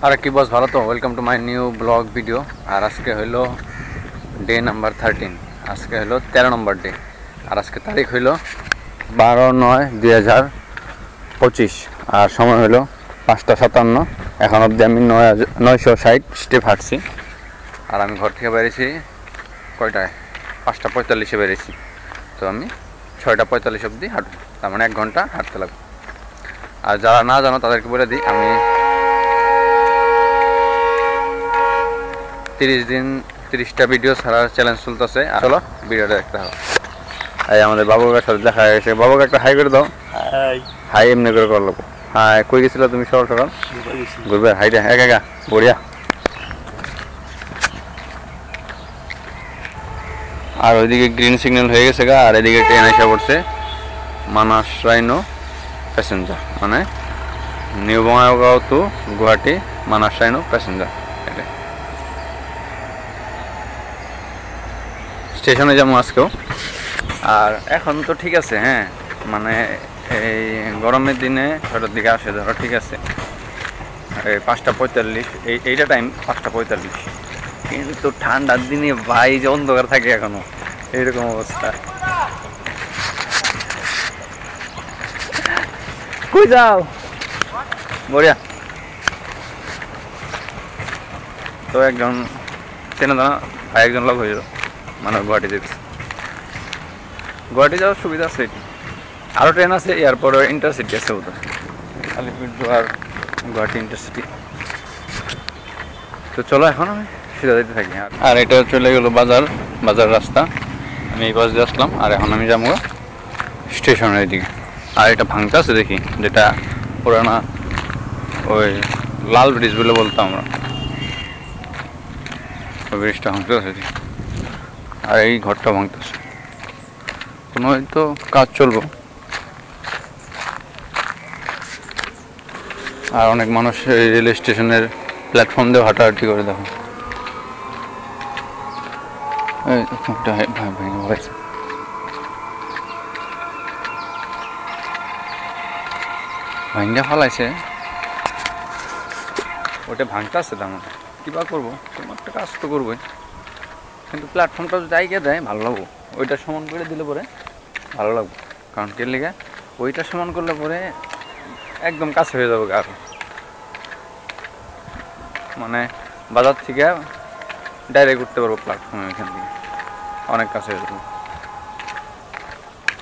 আর কি বস ভালো তো? Welcome to my new blog video. আর আজকে হইলো ডে নাম্বার 13, আজকে হইলো 13 নম্বর ডে। আর আজকে তারিখ হইলো 12/9/2025 আর সময় হইলো 5:57। এখন অবধি আমি 960 স্টেপ হাঁটছি। আর আমি ঘর থেকে বেরিয়েছি কয়টায়? 5:45-এ বেরিয়েছি। তো আমি 6:45 অবধি হাঁটবো, তার মানে 1 ঘন্টা হাঁটতে লাগবে। আর যারা না জানো তাদেরকে বলে দিই, আমি 30টা ভিডিও ছাড়ার চ্যালেঞ্জ চলতেছে। চলো ভিডিওটা দেখতে হবে। এই আমাদের বাবুর সাথে দেখা হয়ে গেছে। বাবুকে একটা হাই করে দাও। হাই এমনি করে করলো। হ্যাঁ, কই গেছিল তুমি সকাল সকাল? ঘুরবে হাইটা একা বড়িয়া। আর ওইদিকে গ্রিন সিগন্যাল হয়ে গেছে গা। আর এদিকে ট্রেন এসে পড়ছে, মানাস রাইনো প্যাসেঞ্জার, মানে new Bongaigaon to Guwahati Manas rhino passenger. স্টেশনে যাবো আজকেও। আর এখন তো ঠিক আছে, হ্যাঁ, মানে এই গরমের দিনে 6টার দিকে আসে ধরো, ঠিক আছে। এই 5:45 এইটা টাইম 5:45, কিন্তু ঠান্ডার দিনে ভাই যে অন্ধকার থাকে এখনো, এইরকম অবস্থা। কই যাও? বড়িয়া। তো একজন চেনা জানা ভাই একজন লোক হয়ে যাও, মানে গুয়াহাটি যেতে। গুয়াহাটি যাওয়ার সুবিধা আছে, আরও ট্রেন আছে, এরপরে ইন্টারসিটি আছে বোধ হয়, আলিপুরদুয়ার গুয়াহাটি ইন্টারসিটি। তো চলো এখন আমি সিধা যেতে থাকি। আর এটা চলে গেলো বাজার রাস্তা। আমি এই বাস দিয়ে আসলাম। আর এখন আমি যাবো স্টেশনের দিকে। আর এটা ভাঙতে আছে দেখি, যেটা পুরানা ওই লাল ব্রিজ বলে বলতাম আমরা, ওই ব্রিজটা ভাঙতে আছে। আর এই ঘরটা ভাঙতেছে, কোনো হয়তো কাজ চলবো। আর অনেক মানুষ রেল স্টেশনের প্ল্যাটফর্ম দিয়ে হাঁটাহাঁটি করে, দেখো ভাঙ্গা ফালাইছে, ওটা ভাঙতে আসছে। তেমন কিবা করবো, কোনো একটা কাজ তো করবোই, কিন্তু প্ল্যাটফর্মটা যদি জায়গা দেয় ভালো লাগবো। ওইটা সমান করে দিলে পরে ভালো লাগবে, কারণ কে লিগে ওইটা সমান করলে পরে একদম কাছে হয়ে যাবে। আর মানে বাজার থেকে ডাইরেক্ট উঠতে পারবো প্ল্যাটফর্মে, এখান থেকে অনেক কাছে হয়ে যাবে।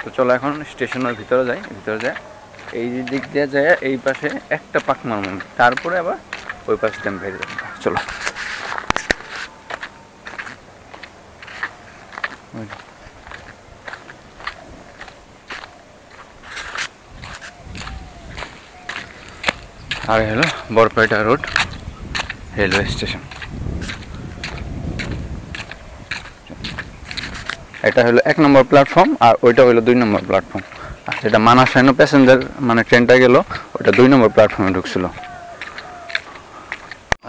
তো চলো এখন স্টেশনের ভিতরে যাই। এই দিক দিয়ে যায়, এই পাশে একটা পাক মারব, তারপরে আবার ওই পাশ দিয়ে আমি বেরিয়ে যাবো। চলো। আর হলো বরপেটা রোড রেলওয়ে স্টেশন। এটা হলো 1 নম্বর প্ল্যাটফর্ম, আর ওইটা হলো 2 নম্বর প্ল্যাটফর্ম। আর যেটা মানাস রাইনো প্যাসেঞ্জার মানে ট্রেনটা গেল, ওটা 2 নম্বর প্ল্যাটফর্মে ঢুকছিল।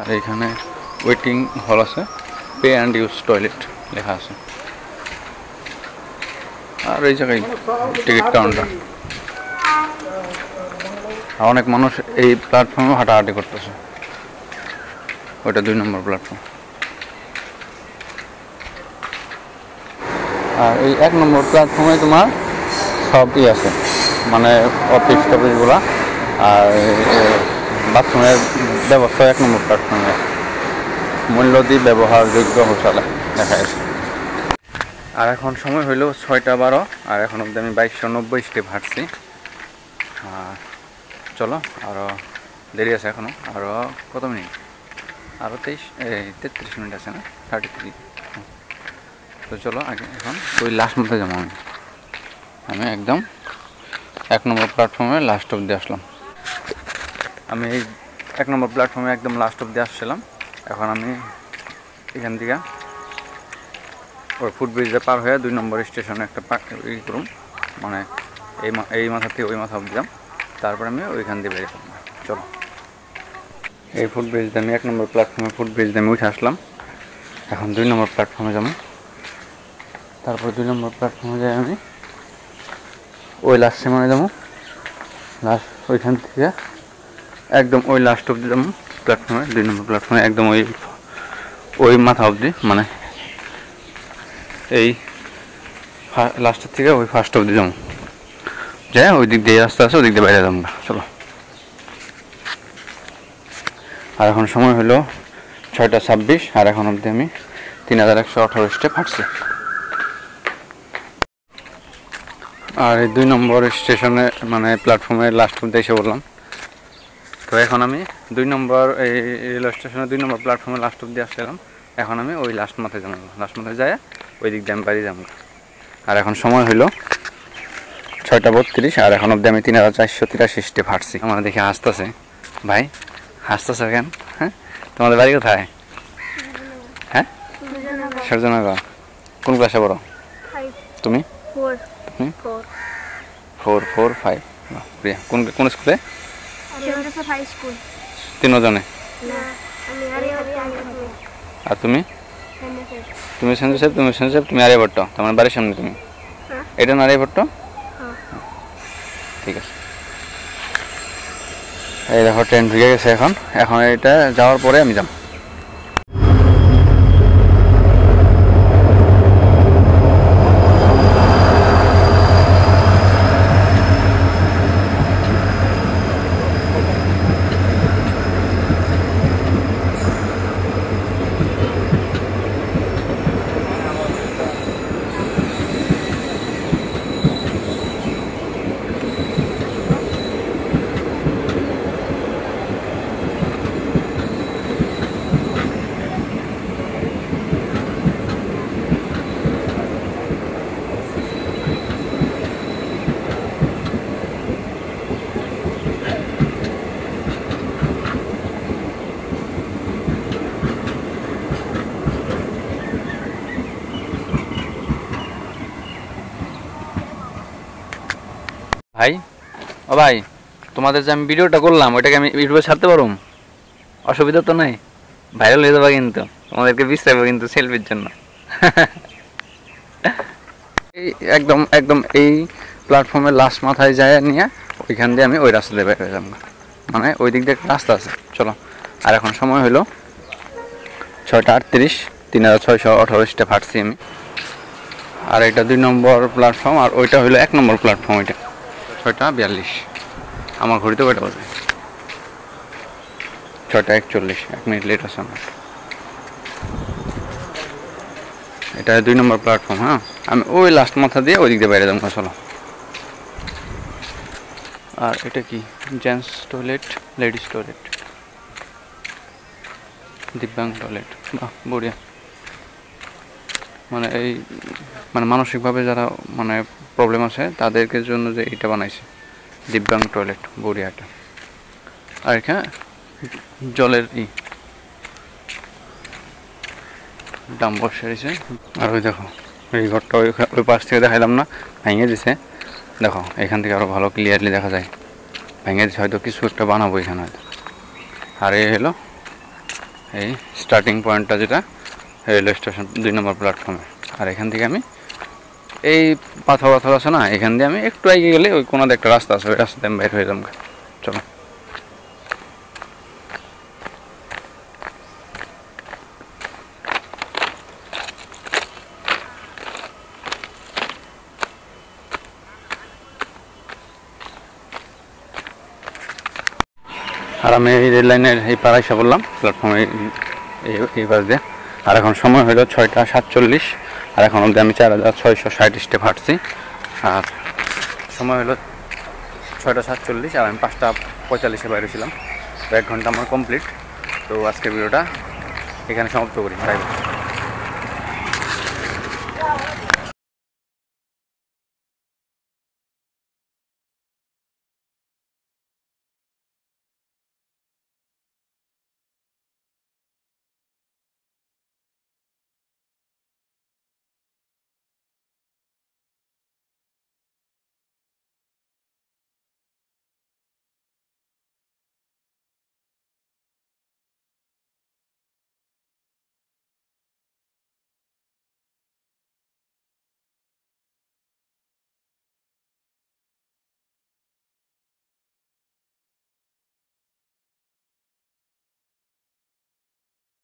আর এখানে ওয়েটিং হল আছে, পে অ্যান্ড ইউজ টয়লেট লেখা আছে। আর এই জায়গায় টিকিট কাউন্টার। আর অনেক মানুষ এই প্ল্যাটফর্মে হাঁটাহাঁটি করতেছে। ওইটা 2 নম্বর প্ল্যাটফর্ম। আর এই 1 নম্বর প্ল্যাটফর্মে তোমার সবই আছে, মানে অফিস টফিসগুলা আর বাথরুমের ব্যবস্থা 1 নম্বর প্ল্যাটফর্মে। মূল্য দিয়ে ব্যবহারযোগ্য শৌচালয় দেখা যাচ্ছে। আর এখন সময় হইল 6:12, আর এখন অবধি আমি 2290 স্টেপ হাঁটছি। চলো, আরও দেরি আছে এখনও, আরও কত মিনিট? আরও 33 মিনিট আছে না, 33। তো চলো আগে এখন ওই লাস্ট মধ্যে যাবো। আমি একদম 1 নম্বর প্ল্যাটফর্মে লাস্ট অবধি আসলাম। আমি এই 1 নম্বর প্ল্যাটফর্মে একদম লাস্ট অবধি আসছিলাম। এখন আমি এখান থেকে ওই ফুটব্রিজটা পার হয়ে 2 নম্বর স্টেশনে একটা ই করুম, মানে এই মাথা থেকে ওই মাথা অবধি যাম, তারপরে আমি ওইখান দিয়ে বেরিয়ে পড়লাম। চলো, এই ফুটব্রিজটা আমি 1 নম্বর প্ল্যাটফর্মে ফুটব্রিজটা আমি উঠে আসলাম। এখন 2 নম্বর প্ল্যাটফর্মে যাবো। তারপর 2 নম্বর প্ল্যাটফর্মে যাই আমি ওই লাস্ট সীমানে যাবো। লাস্ট ওইখান থেকে একদম ওই লাস্ট অবধি যাবো প্ল্যাটফর্মে, 2 নম্বর প্ল্যাটফর্মে একদম ওই মাথা অবধি, মানে এই লাস্টের থেকে ওই ফার্স্ট অবধি যাবো, যাই ওই দিক দিয়ে রাস্তা আছে, ওই দিক দিয়ে বাইরে যাবো না। চলো। আর এখন সময় হলো 6:26, আর এখন অবধি আমি 3118 স্টেপ হাঁটছি। আর এই 2 নম্বর স্টেশনে মানে প্ল্যাটফর্মের লাস্ট অবধি এসে বললাম। তো এখন আমি 2 নম্বর এই রেলওয়ে স্টেশনে 2 নম্বর প্ল্যাটফর্মে লাস্ট অবধি আসলাম। এখন আমি ওই লাস্ট মাথায় যাবো, লাস্ট মাথায় যায় ওই দিক দিয়ে আমি বাড়ি যাবো। আর এখন সময় হলো 6:32, আর এখন অবধি আমি 3483 স্টেপ হাঁটছি। আমার দেখে হাসতেছে ভাই, হাসতেছে কেন? হ্যাঁ, তোমাদের বাড়ি কোথায়? হ্যাঁ, সূর্যনগর। কোন ক্লাসে পড়ো তুমি? 4, 4, 5। প্রিয়া কোন স্কুলে? তিনজনে। আর তুমি? তুমি সেন্ট জোসেফ, তুমি আরিয়াভট্ট। তোমার বাড়ির সামনে তুমি? এটা না আরিয়াভট্ট? ঠিক আছে। এই দেখো ট্রেন ঢুকে গেছে। এখন এটা যাওয়ার পরে আমি যাব। ভাই, ও ভাই, তোমাদের যে আমি ভিডিওটা করলাম ওইটাকে আমি ইউটিউবে ছাড়তে পারবো? অসুবিধা তো নেই? ভাইরাল হয়ে যাবে কিন্তু, তোমাদেরকে বিশ্রাবো কিন্তু সেলফির জন্য। এই একদম এই প্ল্যাটফর্মের লাস্ট মাথায় যায় নিয়ে ওইখান দিয়ে আমি ওই রাস্তা দিয়ে বের হয়ে যাবো, মানে ওই দিক দিয়ে একটা রাস্তা আছে। চলো। আর এখন সময় হলো 6:38, 3618 স্টেপ হাঁটছি আমি। আর এটা 2 নম্বর প্ল্যাটফর্ম, আর ওইটা হলো 1 নম্বর প্ল্যাটফর্ম। ওইটা 6:42। আমার ঘড়িতে কয়টা বাজে? 6:41, 1 মিনিট লেট আছে আমার। এটা 2 নম্বর প্ল্যাটফর্ম। হ্যাঁ, আমি ওই লাস্ট মাথা দিয়ে ওই দিক দিয়ে বাইরে যাবো। চলো। আর এটা কি? জেন্টস টয়লেট, লেডিস টয়লেট, দিব্যাঙ্গ টয়লেট। বাহ, বঢ়িয়া। মানে এই মানসিকভাবে যারা মানে প্রবলেম আছে তাদেরকে জন্য যে এটা বানাইছে দিব্যাঙ্গ টয়লেট, বঢ়িয়া এটা। আর এখানে জলের দাম বসে রয়েছে। আর ওই দেখো এই ঘরটা ওই পাশ থেকে দেখাইলাম না, ভেঙে দিছে। দেখো এখান থেকে আরও ভালো ক্লিয়ারলি দেখা যায়। ভেঙে দিছে, হয়তো কিছু একটা বানাবো এখানে হয়তো। আর এই হলো এই স্টার্টিং পয়েন্টটা, যেটা রেলওয়ে স্টেশন 2 নম্বর প্ল্যাটফর্মে। আর এখান থেকে আমি এই পাথর আছে না, এখান দিয়ে আমি একটু এগিয়ে গেলে ওই কোনাতে একটা রাস্তা আছে, ওই রাস্তাতে আমি বের হয়ে যাবো। চলো। আর আমি এই রেল লাইনের এই পাড়ায় এসে বললাম প্ল্যাটফর্মে এই পাশ দিয়ে। আর এখন সময় হলো 6:47, আর এখন অবধি আমি 4660 স্টেপ হাঁটছি। আর সময় হলো 6:47, আর আমি 5:45 বাইরে ছিলাম। তো 1 ঘন্টা আমার কমপ্লিট। তো আজকের ভিডিওটা এখানে সমাপ্ত করি। Bye bye.